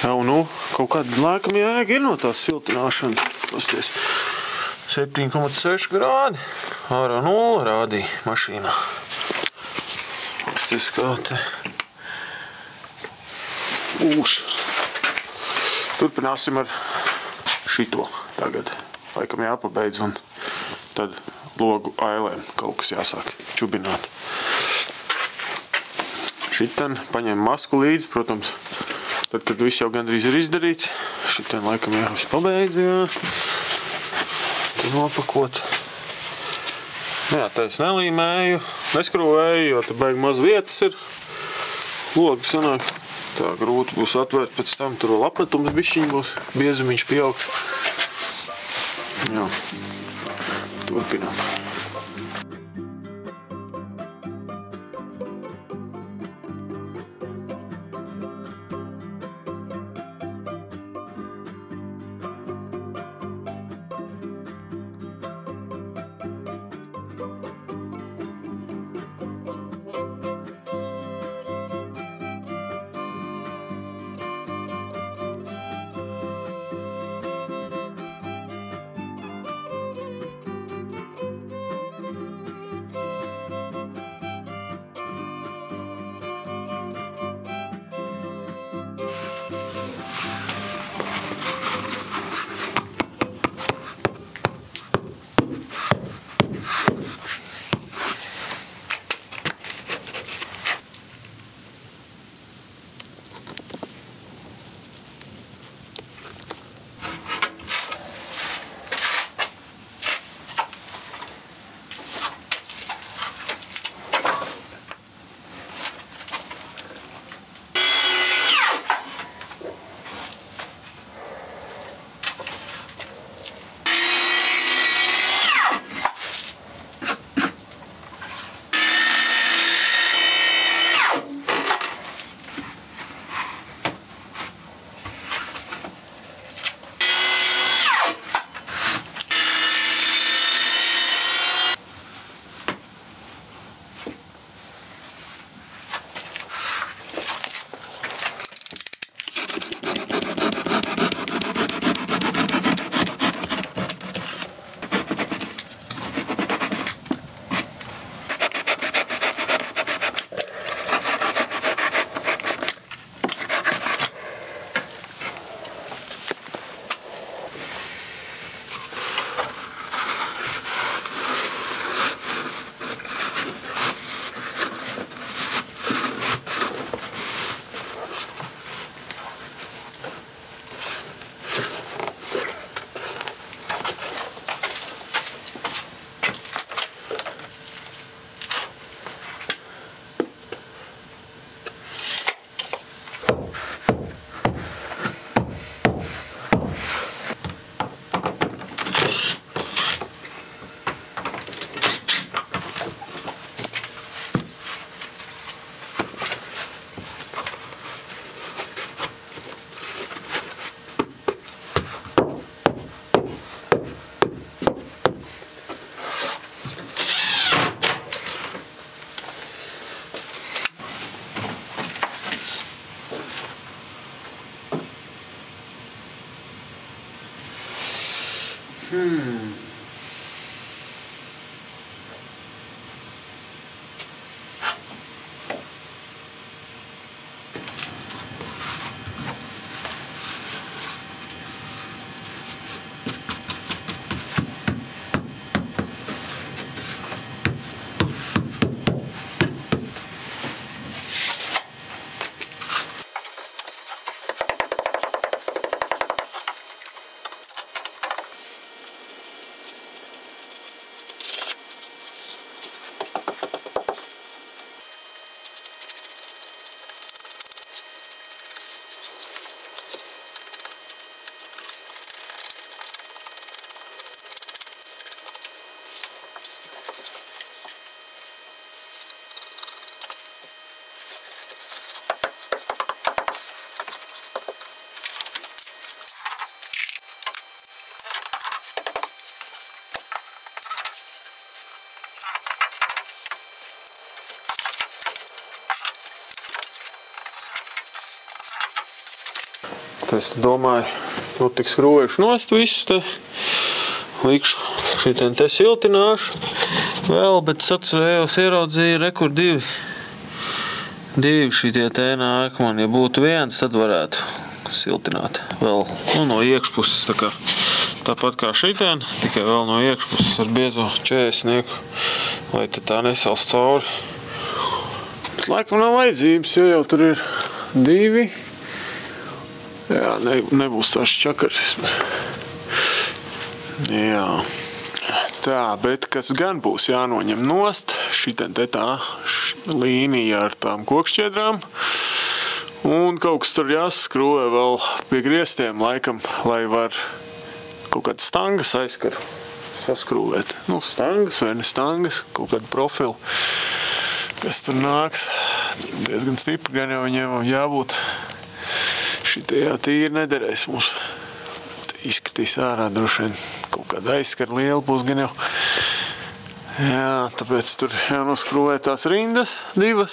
Jau, nu, kaut kāda laikam jēga ir no tās siltināšana. Pasties, 7,6 grādi. Ārā 0 rādīja mašīnā. Pasties, kā te ūš. Turpināsim ar šito tagad. Laikam jāpabeidz un tad logu ailēm kaut kas jāsāk čubināt. Šiten paņem masku līdzi, protams, tad, kad viss jau gandrīz ir izdarīts. Šiten laikam jāvis pabeidz, jā. Tad nopakot. Jā, tā es nelīmēju, neskrūvēju, jo te baigi maz vietas ir. Logi sanāk. Tā grūti būs atvērt pēc tam, tur vēl apmetums bišķiņ būs, biezumiņš pieaugs. Jā, turpinām. Es domāju, nu tik skrūvēšu nost visu te. Likšu šitien te siltināšu vēl, bet sacerējos ieraudzīju rekur divi šitie te nākamani. Ja būtu viens, tad varētu siltināt vēl no iekšpuses, tāpat kā šitien, tikai vēl no iekšpuses ar biezo 40, lai te tā nesals cauri. Bet laikam nav vajadzības, jo jau tur ir 2. Jā, nebūs tās čakars vismaz. Jā. Tā, bet kas gan būs jānoņem nost, šitien te tā līnija ar tām kokšķiedrām. Un kaut kas tur jāskrūvē vēl pie griestiem laikam, lai var kaut kādu stangas aizkaru saskrūvēt. Nu, stangas vai ne stangas, kaut kādu profilu, kas tur nāks. Tur diezgan stipri, gan jau viņiem jābūt. Šitie jā tīri nederēs mums. Izskatīs ārā droši vien kaut kāda aizskara liela būs gan jau. Jā, tāpēc tur jānoskrūvē tās rindas 2.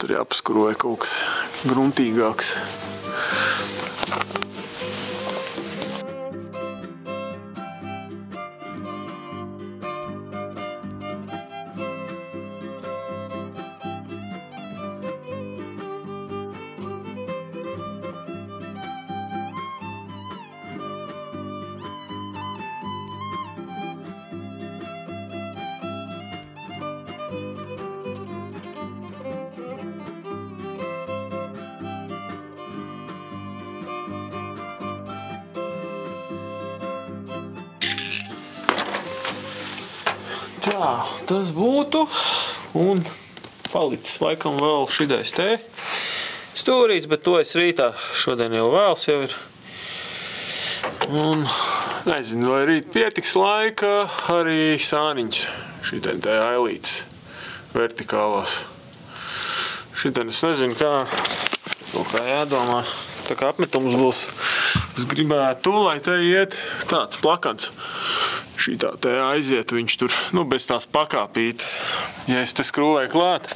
Tur jāpaskrūvē kaut kas gruntīgāks. Tā, tas būtu, un palicis laikam vēl šitais te stūrīts, bet to es rītā, šodien jau vēls jau ir. Un nezinu, vai rīt pietiks laika arī sāniņas, šitien te ailītes vertikālās. Šitien es nezinu, kā jādomā, tā kā apmetums būs. Es gribētu, lai te iet tāds plakans. Šitā te aiziet viņš tur, bez tās pakāpītes. Ja es te skrūvēju klāt,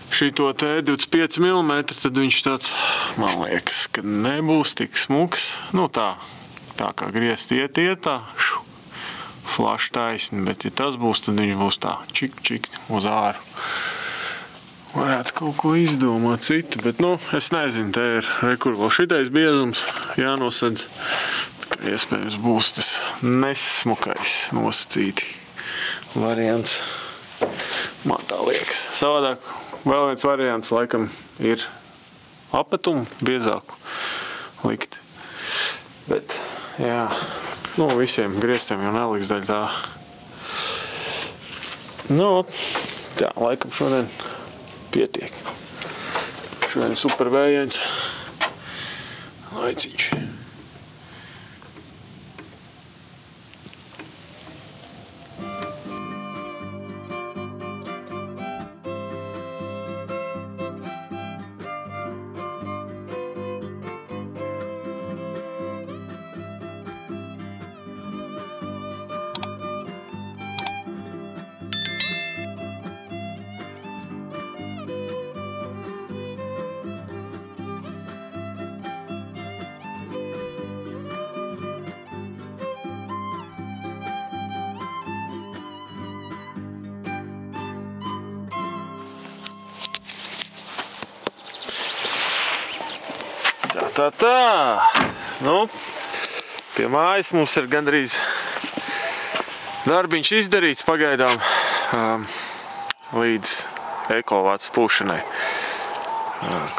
šito te 25 mm, tad viņš tāds, man liekas, ka nebūs tik smuks. Tā kā griezt iet tā, flaši taisni, bet ja tas būs, tad viņš būs tā čik uz āru. Varētu kaut ko izdomāt citu, bet es nezinu, te ir rekur vēl šitais biezums jānosedz. Iespējams būs tas nesmukais nosacīti variants. Man tā liekas. Savādāk vēl viens variants laikam ir apetumu biezāku likt. Bet, jā, visiem griestiem jau neliks daļ tā. Tā, laikam šodien pietiek. Šodien super vējiens. Laiciņš. Tā. Pie mājas mums ir gandrīz darbiņš izdarīts pagaidām līdz ekovāts pūšanai.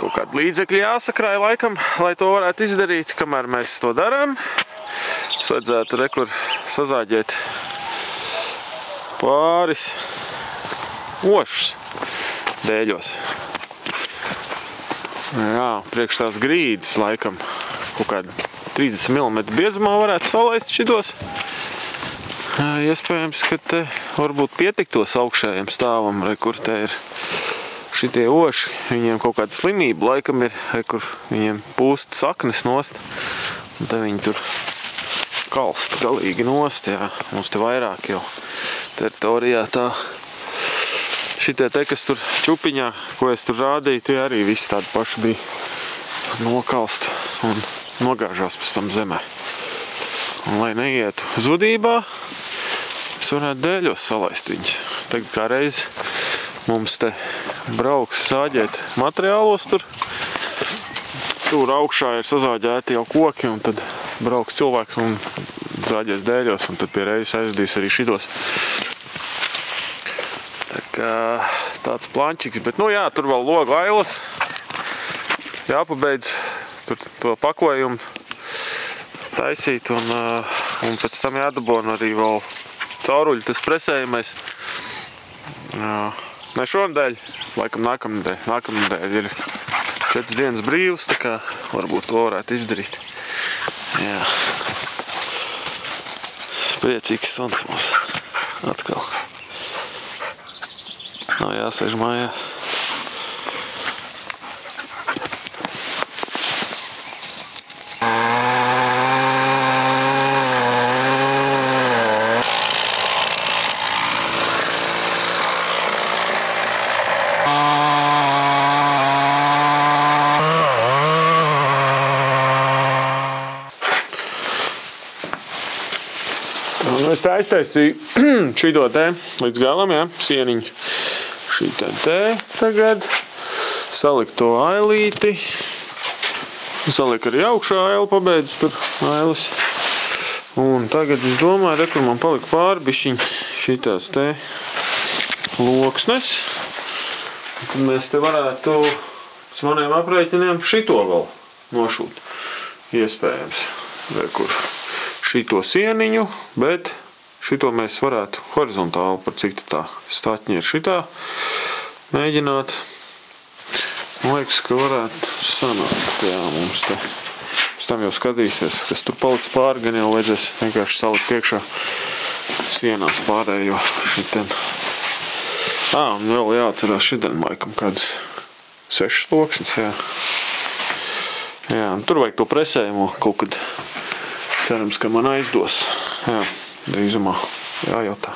Kaut kādi līdzekļi jāsakrāja laikam, lai to varētu izdarīt, kamēr mēs to darām. Mums vajadzētu rekur sazāģēt pāris ošus dēļos. Jā, priekš tās grīdas laikam kaut kādu 30 mm biezumā varētu salaist šitos. Iespējams, ka te varbūt pietiktos augšējiem stāvam, kur te ir šitie oši. Viņiem kaut kāda slimība laikam ir, kur viņiem pūst saknes nost. Un te viņi tur kalst galīgi nost, jā. Mums te vairāk jau teritorijā tā. Šitie te, kas tur čupiņā, ko es tur rādīju, tie arī visi tādi paši bija nokalst un nogāžās pēc tam zemē. Un, lai neietu zudībā, es varētu dēļos salaist viņus. Tagad kā reiz mums te brauks sāģēt materiālos tur. Tur augšā ir sazāģēti jau koki, un tad brauks cilvēks un zāģēs dēļos, un tad pie reizes aizdīs arī šitos. Tā kā tāds plančiks, bet nu jā, tur vēl logu ailas. Jāpabeidz tur to pakojumu taisīt, un pēc tam jādabona arī vēl cauruļi, tas presējamais. Ne šonadēļ, laikam nākamnedēļ ir 4 dienas brīvs, tā kā varbūt to varētu izdarīt. Jā. Priecīgs suns mums atkal. Nav jāsēž mājās. Es tā aiztaisīju šito te līdz galam, jā, sieniņu. Šitā te tagad. Saliku to ailīti. Saliku arī augšā ailu, pabeidzu tur ailes. Un tagad es domāju, kur man palika pāri bišķiņ šitās te loksnes. Tad mēs te varētu pēc maniem aprēķiniem šito vēl nošūt. Iespējams. Vai kur šito sieniņu, bet šito mēs varētu horizontāli, par cik tā stātņi ir šitā, mēģināt. Man liekas, ka varētu sanākt, jā, mums te. Pēc tam jau skatīsies, kas tur paliks pāri, gan jau vajadzēs vienkārši salikt iekšā sienās pārējo šitien. Un vēl jāatcerās šitien, laikam, kādas 6 loksnes, jā. Jā, tur vajag to presējumu kaut kad. Cerams, ka man aizdos. Jā, drīzumā jājautā.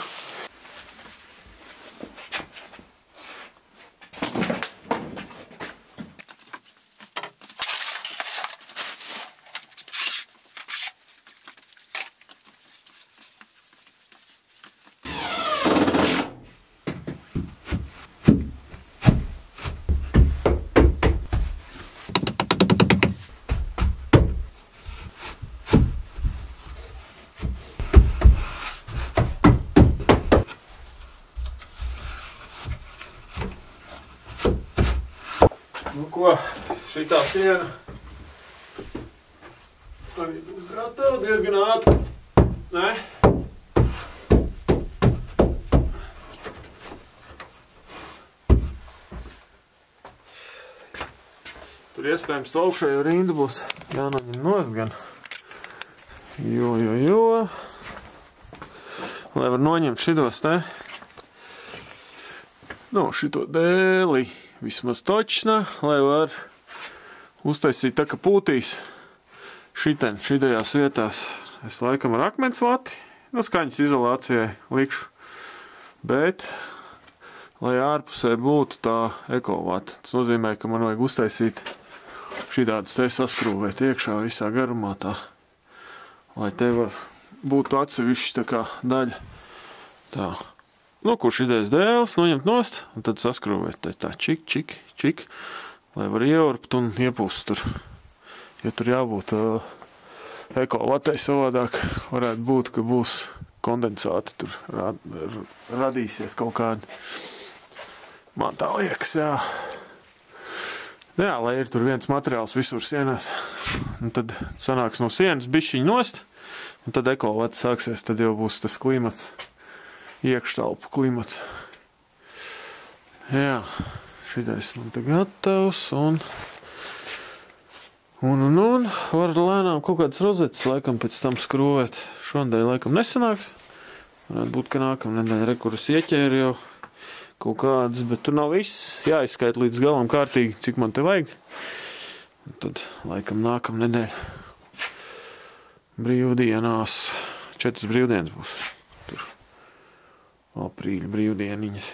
Nu ko, šitā siena arī būs gatava diezgan ātri. Nē? Tur iespējams to augšējo rindu būs jānoņem nost gan. Jo. Lai var noņemt šitos te. Nu, šito dēli. Vismaz točna, lai var uztaisīt tā, ka pūtīs šitajās vietās. Es laikam ar akmens vati, no skaņas izolācijai likšu, bet, lai ārpusē būtu tā ekovata. Tas nozīmē, ka man vajag uztaisīt šitādus te saskrūvēt iekšā visā garumā tā, lai te var būtu atsevišķi tā kā daļa tā. Nu, kur šitais dēls noņemt nost, un tad saskrūvēt tā čik, lai var ieurpt un iepūst tur. Ja tur jābūt ekovatai savādāk, varētu būt, ka būs kondensāti tur radīsies kaut kādi. Man tā liekas, jā. Jā, lai ir tur viens materiāls visur sienās. Un tad sanāks no sienas bišķiņ nost, un tad ekovata sāksies, tad jau būs tas klimats. Iekštelpu klimats. Jā, šitais man te gatavs un var lēnām kaut kādas rozetes laikam pēc tam skrūvēt. Šonadēļ laikam nesanāks. Varētu būt, ka nākamnedēļ kuras ieķēri jau kaut kādas, bet tur nav viss jāizskait līdz galam kārtīgi, cik man te vajag. Un tad laikam nākamnedēļ brīvdienās, 4 brīvdienas būs. Aprīļa brīvdieniņas.